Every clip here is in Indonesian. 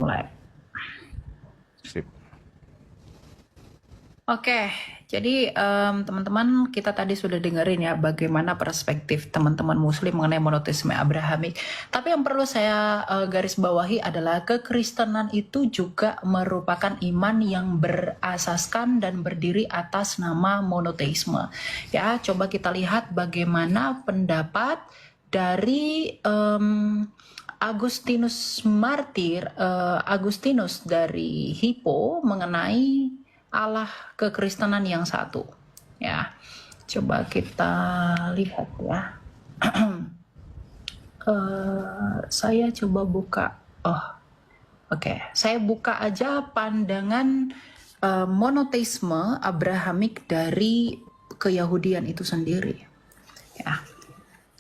mulai. Sip. Oke, jadi teman-teman kita tadi sudah dengerin ya bagaimana perspektif teman-teman muslim mengenai monoteisme Abrahamik. Tapi yang perlu saya garis bawahi adalah kekristenan itu juga merupakan iman yang berasaskan dan berdiri atas nama monoteisme. Ya, coba kita lihat bagaimana pendapat dari Agustinus Martir, Agustinus dari Hippo mengenai Allah kekristenan yang satu. Ya, coba kita lihat ya. Saya coba buka. Oke. Saya buka aja pandangan monoteisme Abrahamik dari keyahudian itu sendiri. Ya.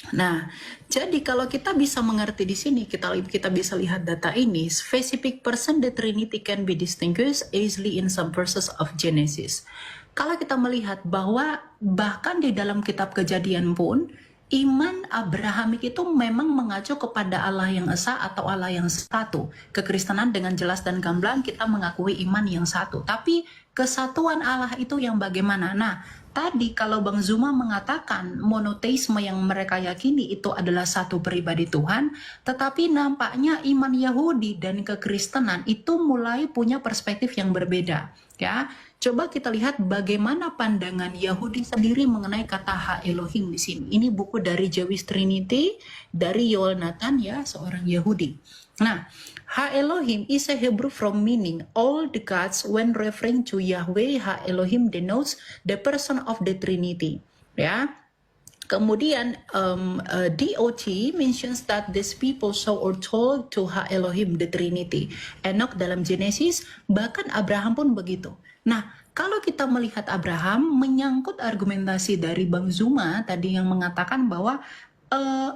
Nah, jadi kalau kita bisa mengerti di sini, kita bisa lihat data ini, specific person the Trinity can be distinguished easily in some verses of Genesis. Kalau kita melihat bahwa bahkan di dalam kitab Kejadian pun, iman Abrahamik itu memang mengacu kepada Allah yang esa atau Allah yang satu. Kekristenan dengan jelas dan gamblang kita mengakui iman yang satu. Tapi kesatuan Allah itu yang bagaimana? Nah, tadi kalau Bang Zuma mengatakan monoteisme yang mereka yakini itu adalah satu pribadi Tuhan, tetapi nampaknya iman Yahudi dan kekristenan itu mulai punya perspektif yang berbeda. Ya, coba kita lihat bagaimana pandangan Yahudi sendiri mengenai kata Ha Elohim di sini. Ini buku dari Jewish Trinity dari Yoel Nathan ya, seorang Yahudi. Nah, Ha Elohim is a Hebrew from meaning all the gods. When referring to Yahweh, Ha Elohim denotes the person of the Trinity. Ya. Kemudian DOT mentions that these people saw or told to Ha Elohim the Trinity. Enoch dalam Genesis, bahkan Abraham pun begitu. Nah, kalau kita melihat Abraham menyangkut argumentasi dari Bang Zuma tadi yang mengatakan bahwa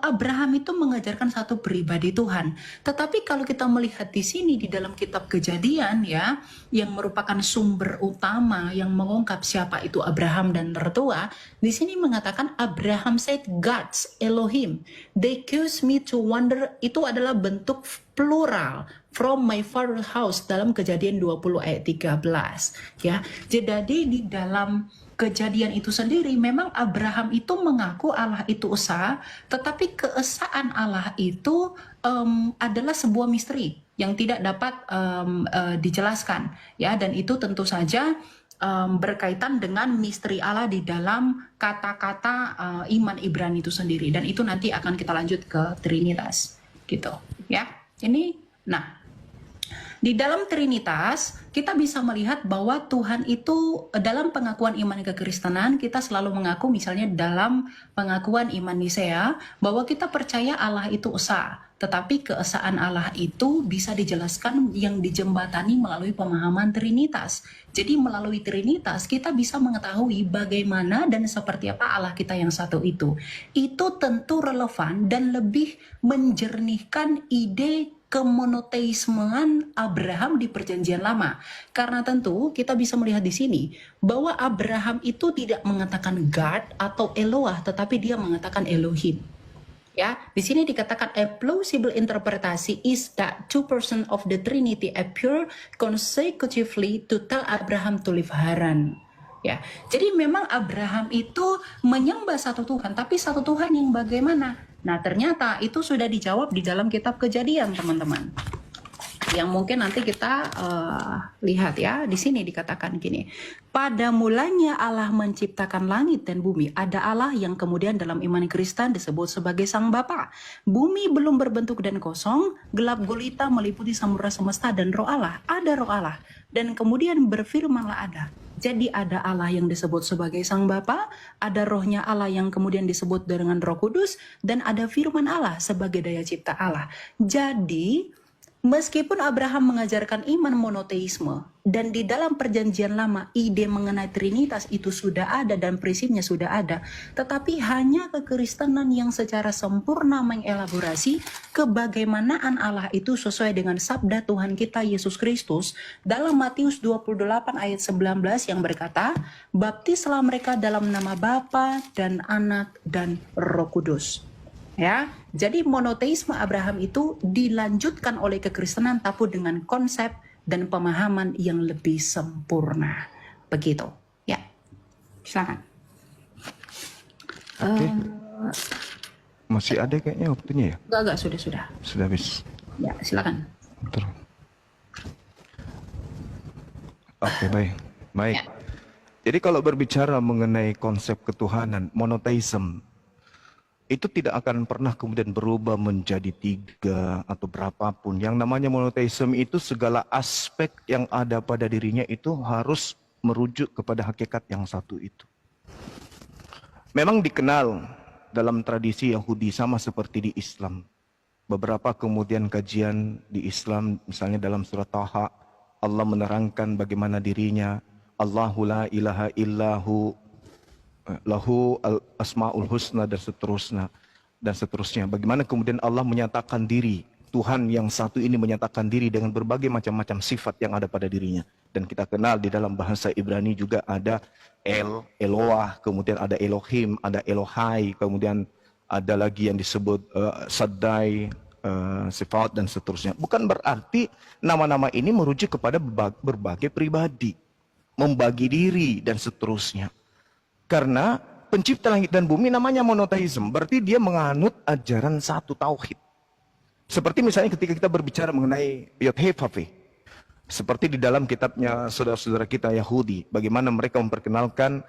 Abraham itu mengajarkan satu pribadi Tuhan. Tetapi kalau kita melihat di sini di dalam kitab Kejadian ya, yang merupakan sumber utama yang mengungkap siapa itu Abraham dan tertua, di sini mengatakan Abraham said God's Elohim. They caused me to wonder, itu adalah bentuk plural from my father's house dalam Kejadian 20 ayat 13 ya. Jadi di dalam Kejadian itu sendiri memang Abraham itu mengaku Allah itu esa, tetapi keesaan Allah itu adalah sebuah misteri yang tidak dapat dijelaskan ya, dan itu tentu saja berkaitan dengan misteri Allah di dalam kata-kata iman Ibrani itu sendiri, dan itu nanti akan kita lanjut ke Trinitas gitu ya. Ini nah, di dalam Trinitas, kita bisa melihat bahwa Tuhan itu dalam pengakuan iman kekristenan, kita selalu mengaku misalnya dalam pengakuan iman Nisea, bahwa kita percaya Allah itu esa. Tetapi keesaan Allah itu bisa dijelaskan yang dijembatani melalui pemahaman Trinitas. Jadi melalui Trinitas kita bisa mengetahui bagaimana dan seperti apa Allah kita yang satu itu. Itu tentu relevan dan lebih menjernihkan ide kemonoteismean Abraham di Perjanjian Lama. Karena tentu kita bisa melihat di sini bahwa Abraham itu tidak mengatakan God atau Eloah, tetapi dia mengatakan Elohim. Ya, di sini dikatakan a plausible interpretasi is that two persons of the Trinity appear consecutively to tell Abraham to leave Haran. Ya, jadi memang Abraham itu menyembah satu Tuhan, tapi satu Tuhan yang bagaimana? Nah, ternyata itu sudah dijawab di dalam kitab Kejadian, teman-teman. Yang mungkin nanti kita lihat ya, di sini dikatakan gini. Pada mulanya Allah menciptakan langit dan bumi. Ada Allah yang kemudian dalam iman Kristen disebut sebagai Sang Bapa. Bumi belum berbentuk dan kosong, gelap gulita meliputi samudra semesta dan roh Allah. Ada roh Allah. Dan kemudian berfirmanlah ada. Jadi ada Allah yang disebut sebagai Sang Bapa, ada rohnya Allah yang kemudian disebut dengan Roh Kudus, dan ada firman Allah sebagai daya cipta Allah. Jadi meskipun Abraham mengajarkan iman monoteisme, dan di dalam Perjanjian Lama ide mengenai Trinitas itu sudah ada dan prinsipnya sudah ada, tetapi hanya kekristenan yang secara sempurna mengelaborasi kebagaimanaan Allah itu sesuai dengan sabda Tuhan kita Yesus Kristus dalam Matius 28 ayat 19 yang berkata, baptislah mereka dalam nama Bapa dan Anak dan Roh Kudus. Ya, jadi monoteisme Abraham itu dilanjutkan oleh kekristenan tapi dengan konsep dan pemahaman yang lebih sempurna. Begitu. Ya, silakan. Oke. Masih ada kayaknya waktunya ya? Enggak, sudah. Sudah habis. Ya, silakan. Terus. Oke, baik. Baik. Ya. Jadi kalau berbicara mengenai konsep ketuhanan, monoteism, itu tidak akan pernah kemudian berubah menjadi 3 atau berapapun. Yang namanya monoteism itu segala aspek yang ada pada dirinya itu harus merujuk kepada hakikat yang satu itu. Memang dikenal dalam tradisi Yahudi sama seperti di Islam. Beberapa kemudian kajian di Islam, misalnya dalam surat Taha, Allah menerangkan bagaimana dirinya, Allahu la ilaha illahu, lahu al-asma'ul husna dan seterusnya. Bagaimana kemudian Allah menyatakan diri, Tuhan yang satu ini menyatakan diri dengan berbagai macam-macam sifat yang ada pada dirinya. Dan kita kenal di dalam bahasa Ibrani juga ada Eloah, kemudian ada Elohim, ada Elohai, kemudian ada lagi yang disebut Saddai, sifat dan seterusnya. Bukan berarti nama-nama ini merujuk kepada berbagai pribadi, membagi diri dan seterusnya. Karena pencipta langit dan bumi namanya monoteism, berarti dia menganut ajaran satu tauhid. Seperti misalnya ketika kita berbicara mengenai Yod-Heh-Vav-Heh, seperti di dalam kitabnya saudara-saudara kita Yahudi, bagaimana mereka memperkenalkan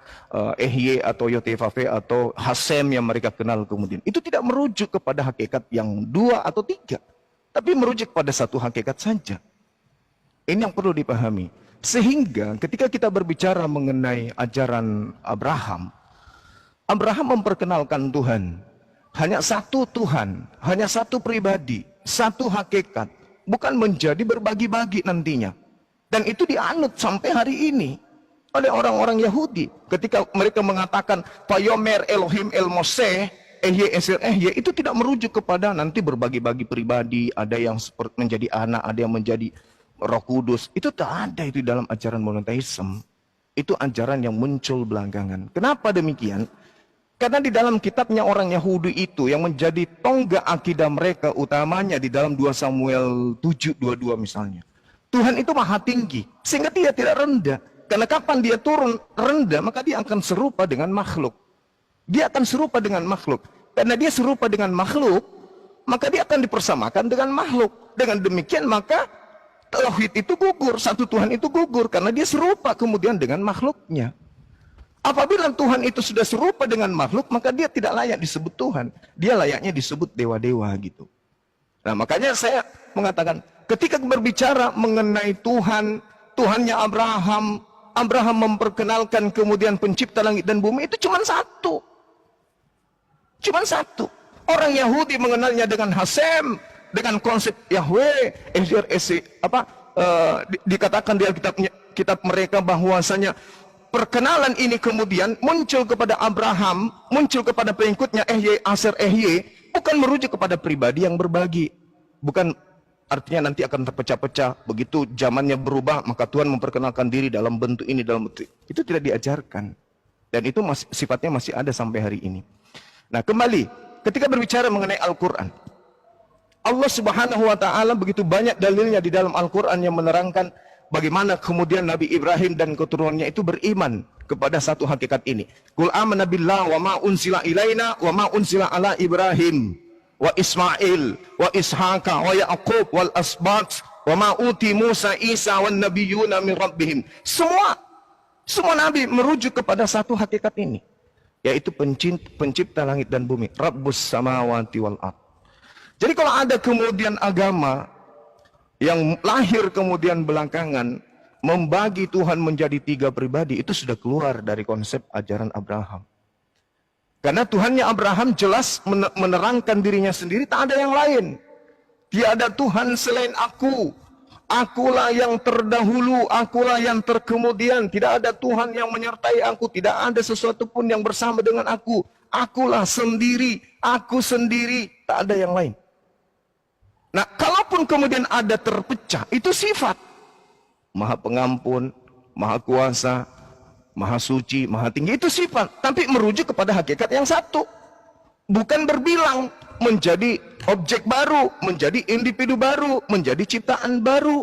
Ehye atau Yod-Heh-Vav-Heh atau Hasem yang mereka kenal kemudian. Itu tidak merujuk kepada hakikat yang 2 atau 3, tapi merujuk pada satu hakikat saja. Ini yang perlu dipahami. Sehingga ketika kita berbicara mengenai ajaran Abraham, Abraham memperkenalkan Tuhan. Hanya satu Tuhan, hanya satu pribadi, satu hakikat. Bukan menjadi berbagi-bagi nantinya. Dan itu dianut sampai hari ini oleh orang-orang Yahudi. Ketika mereka mengatakan, Vayomer Elohim El Moseh, Ehye Esir Ehye, itu tidak merujuk kepada nanti berbagi-bagi pribadi. Ada yang seperti menjadi anak, ada yang menjadi Roh Kudus. Itu tak ada itu dalam ajaran monoteisme. Itu ajaran yang muncul belakangan. Kenapa demikian? Karena di dalam kitabnya orang Yahudi itu yang menjadi tonggak akidah mereka utamanya di dalam 2 Samuel 7:22 misalnya. Tuhan itu maha tinggi sehingga dia tidak rendah. Karena kapan dia turun rendah maka dia akan serupa dengan makhluk. Dia akan serupa dengan makhluk. Karena dia serupa dengan makhluk maka dia akan dipersamakan dengan makhluk. Dengan demikian maka tauhid itu gugur, satu Tuhan itu gugur karena dia serupa kemudian dengan makhluknya. Apabila Tuhan itu sudah serupa dengan makhluk, maka dia tidak layak disebut Tuhan. Dia layaknya disebut dewa-dewa gitu. Nah makanya saya mengatakan, ketika berbicara mengenai Tuhan, Tuhannya Abraham, Abraham memperkenalkan kemudian pencipta langit dan bumi, itu cuma satu. Cuma satu. Orang Yahudi mengenalnya dengan Hasem, dengan konsep Yahweh, dikatakan di kitab mereka bahwasanya perkenalan ini kemudian muncul kepada Abraham, muncul kepada pengikutnya Ehye, Aser Ehye, bukan merujuk kepada pribadi yang berbagi. Bukan artinya nanti akan terpecah-pecah, begitu zamannya berubah, maka Tuhan memperkenalkan diri dalam bentuk ini, dalam bentuk itu tidak diajarkan. Dan itu sifatnya masih ada sampai hari ini. Nah kembali, ketika berbicara mengenai Al-Quran, Allah Subhanahu wa Ta'ala begitu banyak dalilnya di dalam Al-Quran yang menerangkan bagaimana kemudian Nabi Ibrahim dan keturunannya itu beriman kepada satu hakikat ini. Qul amanna billah wa ma unsila ilaina wa ma unsila ala Ibrahim wa Ismail wa Ishaqa wa Yaqub wal asbat wa ma uti Musa Isa wan nabiyyuna min rabbihim. Semua nabi merujuk kepada satu hakikat ini, yaitu pencipta langit dan bumi, Rabbus samawati wal ard. Jadi kalau ada kemudian agama yang lahir kemudian belakangan membagi Tuhan menjadi 3 pribadi, itu sudah keluar dari konsep ajaran Abraham. Karena Tuhannya Abraham jelas menerangkan dirinya sendiri, tak ada yang lain. Tiada Tuhan selain aku. Akulah yang terdahulu, akulah yang terkemudian. Tidak ada Tuhan yang menyertai aku, tidak ada sesuatu pun yang bersama dengan aku. Akulah sendiri, aku sendiri, tak ada yang lain. Nah, kalaupun kemudian ada terpecah, itu sifat. Maha pengampun, maha kuasa, maha suci, maha tinggi, itu sifat. Tapi merujuk kepada hakikat yang satu. Bukan berbilang. menjadi objek baru, menjadi individu baru, menjadi ciptaan baru.